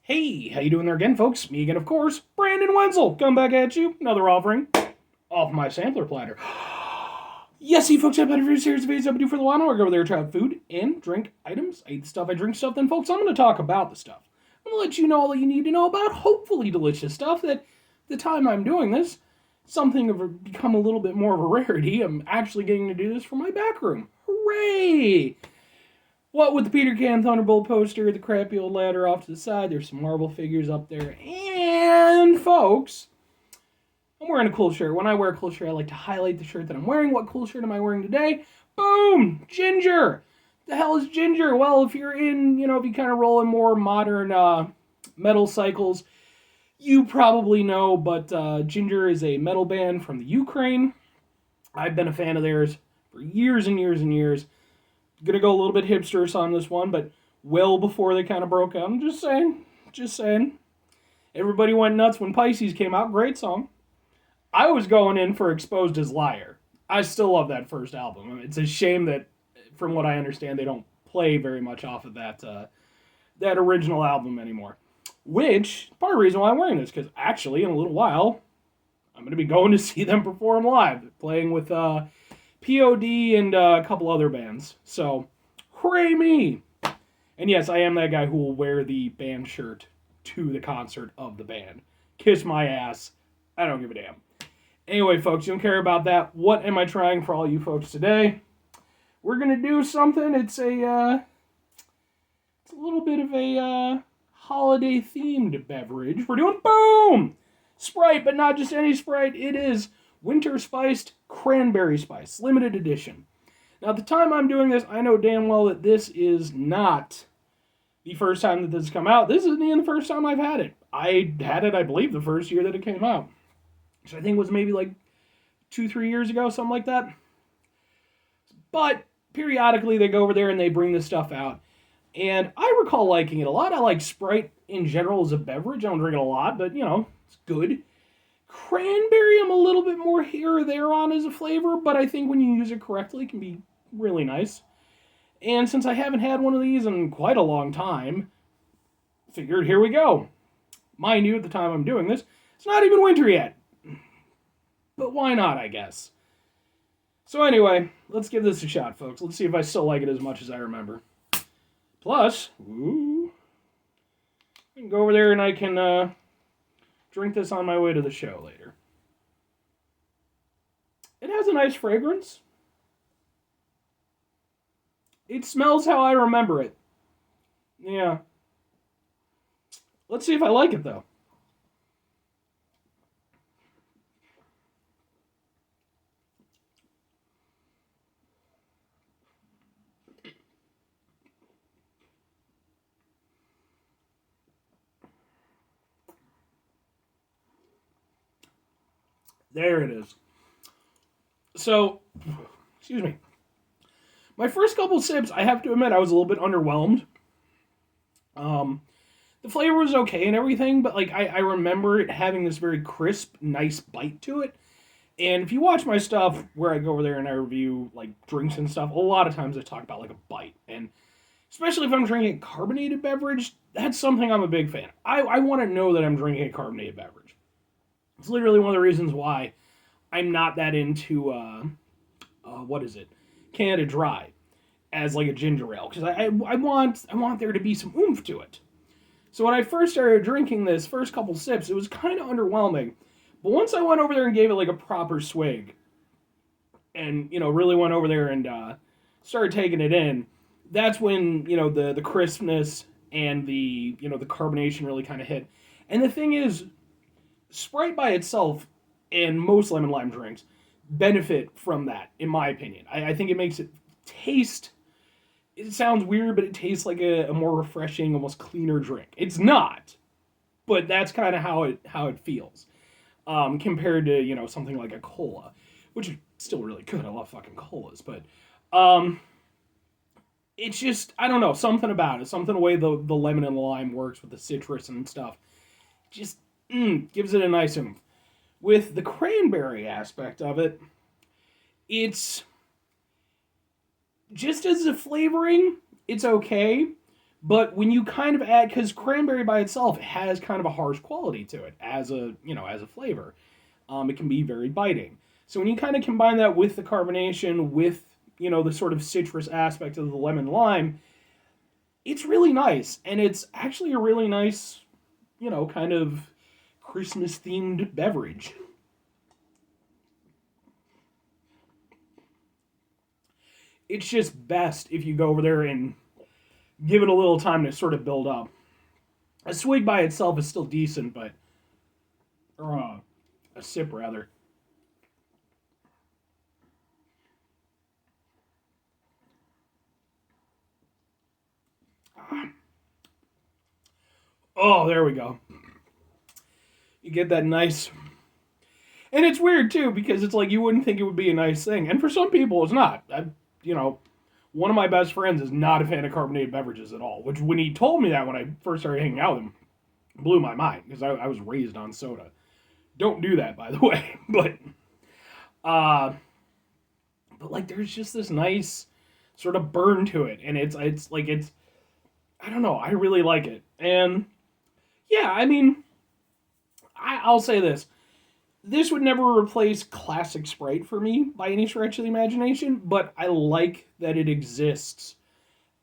Hey, how you doing there again, folks? Me again, of course, Brandon Wenzel. Come back at you. Another offering off my sampler platter. Yes, you folks, I've had a very series of videos I've been doing for a while now. I go over there, try out food and drink items. I eat the stuff, I drink stuff. Then, folks, I'm going to talk about the stuff. I'm going to let you know all that you need to know about hopefully delicious stuff that the time I'm doing this, something have become a little bit more of a rarity. I'm actually getting to do this from my back room. Hooray! What with the Peter Can Thunderbolt poster, the crappy old ladder off to the side, there's some Marvel figures up there, and folks, I'm wearing a cool shirt. When I wear a cool shirt, I like to highlight the shirt that I'm wearing. What cool shirt am I wearing today? Boom! Ginger! The hell is Ginger? Well, if you're in, if you kind of roll in more modern metal cycles, you probably know, but Ginger is a metal band from the Ukraine. I've been a fan of theirs for years and years and years. Gonna go a little bit hipster on this one, but well before they kind of broke out. I'm just saying. Just saying. Everybody went nuts when Pisces came out. Great song. I was going in for Exposed as Liar. I still love that first album. I mean, it's a shame that, from what I understand, they don't play very much off of that original album anymore. Which, part of the reason why I'm wearing this, because actually, in a little while, I'm going to be going to see them perform live. They're playing with POD and a couple other bands. So, hooray me! And yes, I am that guy who will wear the band shirt to the concert of the band. Kiss my ass. I don't give a damn. Anyway, folks, you don't care about that. What am I trying for all you folks today? We're going to do something. It's a little bit of a holiday-themed beverage. We're doing, boom! Sprite, but not just any Sprite. It is winter spiced cranberry spice, limited edition. Now, at the time I'm doing this, I know damn well that this is not the first time that this has come out. This isn't even the first time I've had it. I had it, I believe, the first year that it came out. Which I think was maybe like 2-3 years ago, something like that. But periodically they go over there and they bring this stuff out. And I recall liking it a lot. I like Sprite in general as a beverage. I don't drink it a lot, but, it's good. Cranberry, I'm a little bit more here or there on as a flavor, but I think when you use it correctly, it can be really nice. And since I haven't had one of these in quite a long time, figured here we go. Mind you, at the time I'm doing this, it's not even winter yet. But why not, I guess. So anyway, let's give this a shot, folks. Let's see if I still like it as much as I remember. Plus, I can go over there and I can drink this on my way to the show later. It has a nice fragrance. It smells how I remember it. Yeah. Let's see if I like it, though. There it is. So, excuse me. My first couple sips, I have to admit, I was a little bit underwhelmed. The flavor was okay and everything, but I remember it having this very crisp, nice bite to it. And if you watch my stuff where I go over there and I review drinks and stuff, a lot of times I talk about a bite. And especially if I'm drinking a carbonated beverage, that's something I'm a big fan. I want to know that I'm drinking a carbonated beverage. It's literally one of the reasons why I'm not that into, Canada Dry as a ginger ale. Because I want there to be some oomph to it. So when I first started drinking this, first couple sips, it was kind of underwhelming. But once I went over there and gave it a proper swig, and, really went over there and started taking it in, that's when, the crispness and the carbonation really kind of hit. And the thing is, Sprite by itself and most lemon lime drinks benefit from that, in my opinion. I think it makes it taste, it sounds weird, but it tastes like a more refreshing, almost cleaner drink. It's not, but that's kind of how it feels. Compared to, something like a cola, which is still really good. I love fucking colas, but it's just, I don't know, something about it, something the way the lemon and the lime works with the citrus and stuff, just gives it a nice oomph. With the cranberry aspect of it, it's just as a flavoring, it's okay, But when you kind of add, because cranberry by itself has kind of a harsh quality to it as a as a flavor, it can be very biting. So when you kind of combine that with the carbonation, with the sort of citrus aspect of the lemon lime, it's really nice, and it's actually a really nice, kind of Christmas themed beverage. It's just best if you go over there and give it a little time to sort of build up. A swig by itself is still decent, but or a sip rather. Oh, there we go. You get that nice, and it's weird too because it's like you wouldn't think it would be a nice thing, and for some people it's not. You know, one of my best friends is not a fan of carbonated beverages at all. Which when he told me that when I first started hanging out with him, blew my mind because I was raised on soda. Don't do that, by the way. Uh, but like there's just this nice sort of burn to it, and it's like it's I don't know. I really like it, and yeah, I mean, I'll say this: this would never replace classic Sprite for me by any stretch of the imagination, but I like that it exists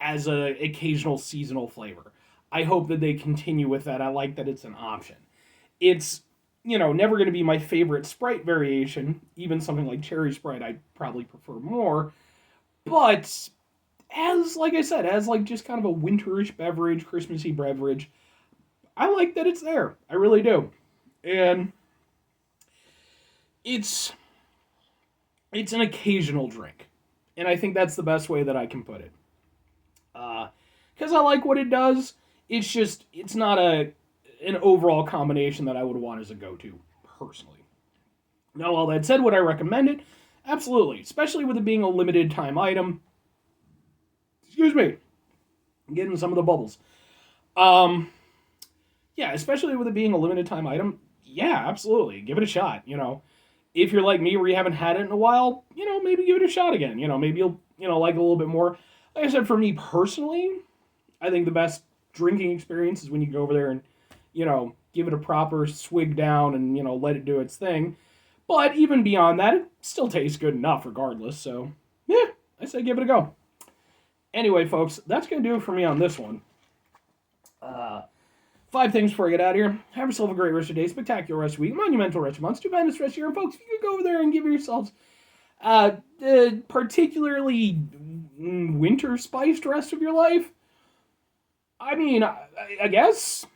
as a occasional seasonal flavor. I hope that they continue with that. I like that it's an option. It's never going to be my favorite Sprite variation. Even something like cherry Sprite, I probably prefer more. But as like I said, as like just kind of a winterish beverage, Christmassy beverage, I like that it's there. I really do, and it's it's an occasional drink, and I think that's the best way that I can put it. Because I like what it does. It's just it's not an overall combination that I would want as a go-to personally. Now, all that said, would I recommend it? Absolutely, especially with it being a limited time item. Excuse me, I'm getting some of the bubbles. Um, yeah, especially with it being a limited time item. Yeah, absolutely, give it a shot. If you're like me, where you haven't had it in a while, maybe give it a shot again. Maybe you'll like it a little bit more. Like I said, for me personally, I think the best drinking experience is when you go over there and give it a proper swig down and let it do its thing. But even beyond that, it still tastes good enough regardless. So yeah, I say give it a go. Anyway, folks, that's gonna do it for me on this one. Uh, Five things before I get out of here. Have yourself a great rest of your day, spectacular rest of your week, monumental rest of your month, stupendous rest of your year. And folks, if you could go over there and give yourselves particularly winter spiced rest of your life, I mean, I guess,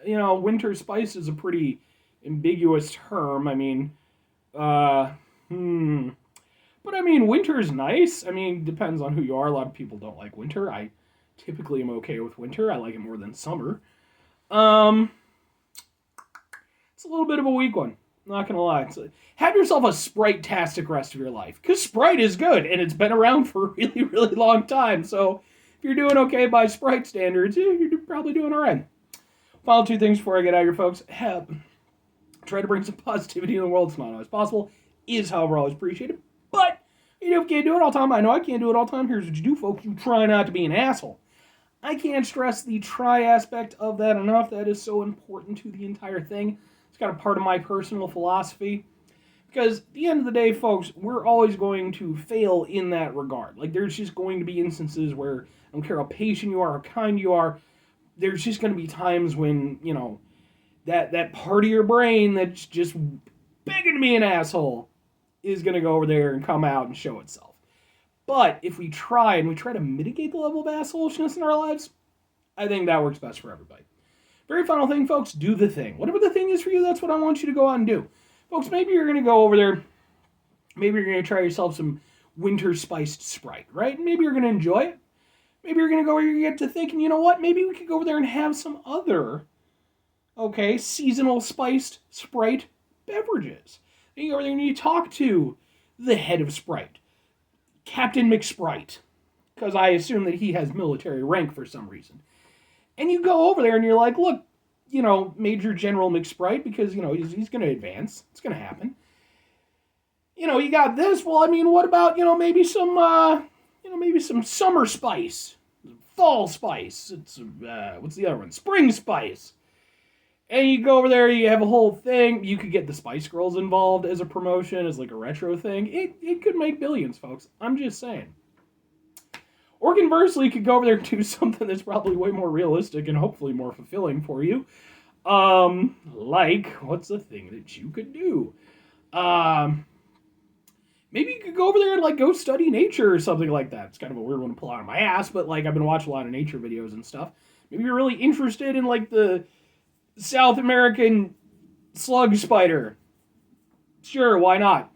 winter spice is a pretty ambiguous term. I mean, uh, hmm. But I mean, winter's nice. I mean, depends on who you are. A lot of people don't like winter. I typically am okay with winter. I like it more than summer. Um, it's a little bit of a weak one. Not gonna lie. Have yourself a Sprite-tastic rest of your life, because Sprite is good and it's been around for a really, really long time. So if you're doing okay by Sprite standards, you're probably doing all right. Final two things before I get out of here, folks. Try to bring some positivity in the world. It's not always possible. Is, however, always appreciated. But you can't do it all the time. I know I can't do it all the time. Here's what you do, folks. You try not to be an asshole. I can't stress the try aspect of that enough. That is so important to the entire thing. It's kind of part of my personal philosophy. Because at the end of the day, folks, we're always going to fail in that regard. Like, there's just going to be instances where, I don't care how patient you are, how kind you are, there's just going to be times when, that part of your brain that's just begging to be an asshole is going to go over there and come out and show itself. But if we try and we try to mitigate the level of assholishness in our lives, I think that works best for everybody. Very final thing, folks, do the thing. Whatever the thing is for you, that's what I want you to go out and do. Folks, maybe you're going to go over there, maybe you're going to try yourself some winter spiced Sprite, right? Maybe you're going to enjoy it. Maybe you're going to go where you get to thinking, you know what, maybe we could go over there and have some other, seasonal spiced Sprite beverages. And you go over there and you talk to the head of Sprite, Captain McSprite, because I assume that he has military rank for some reason. And you go over there and you're like, look, Major General McSprite, because, he's going to advance. It's going to happen. You got this. Well, I mean, what about, maybe some summer spice, fall spice. It's what's the other one? Spring spice. And you go over there, you have a whole thing. You could get the Spice Girls involved as a promotion, as like a retro thing. It could make billions, folks. I'm just saying. Or conversely, you could go over there and do something that's probably way more realistic and hopefully more fulfilling for you. Like, what's the thing that you could do? Maybe you could go over there and, like, go study nature or something like that. It's kind of a weird one to pull out of my ass, but, like, I've been watching a lot of nature videos and stuff. Maybe you're really interested in, like, the South American slug spider. Sure, why not?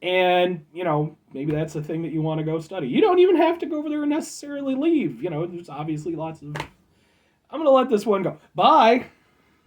And, you know, maybe that's the thing that you want to go study. You don't even have to go over there and necessarily leave. You know, there's obviously lots of... I'm going to let this one go. Bye!